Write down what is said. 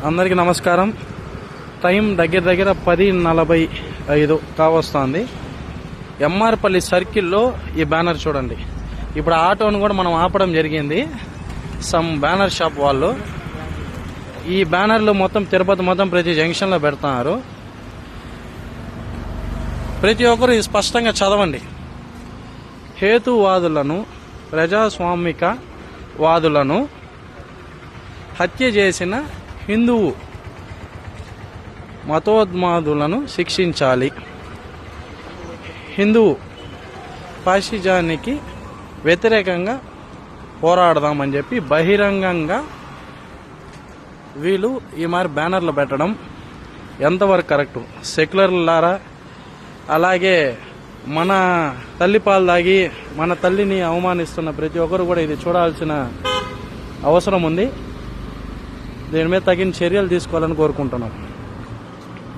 అందరికీ నమస్కారం. టైం దగ్గర 10:45 కావస్తుంది. ఎంఆర్పల్లి సర్కిల్లో ఈ బ్యానర్ చూడండి. ఇప్పుడు ఆటోను కూడా మనం ఆపడం జరిగింది. సమ్ బ్యానర్ షాప్ వాళ్ళు ఈ బ్యానర్లు మొత్తం తిరుపతి మొత్తం ప్రతి జంక్షన్లో పెడుతున్నారు. ప్రతి ఒక్కరు ఇది స్పష్టంగా చదవండి. హేతువాదులను, ప్రజాస్వామిక వాదులను హత్య చేసిన హిందువు మతోన్మాదులను శిక్షించాలి. హిందువు ఫాసిజానికి వ్యతిరేకంగా పోరాడదామని చెప్పి బహిరంగంగా వీళ్ళు ఈ మరి బ్యానర్లు పెట్టడం ఎంతవరకు కరెక్టు? సెక్యులర్లారా, అలాగే మన తల్లి పాలు తాగి మన తల్లిని అవమానిస్తున్న ప్రతి ఒక్కరు కూడా ఇది చూడాల్సిన అవసరం ఉంది. దీని మీద తగిన చర్యలు తీసుకోవాలని కోరుకుంటున్నాం.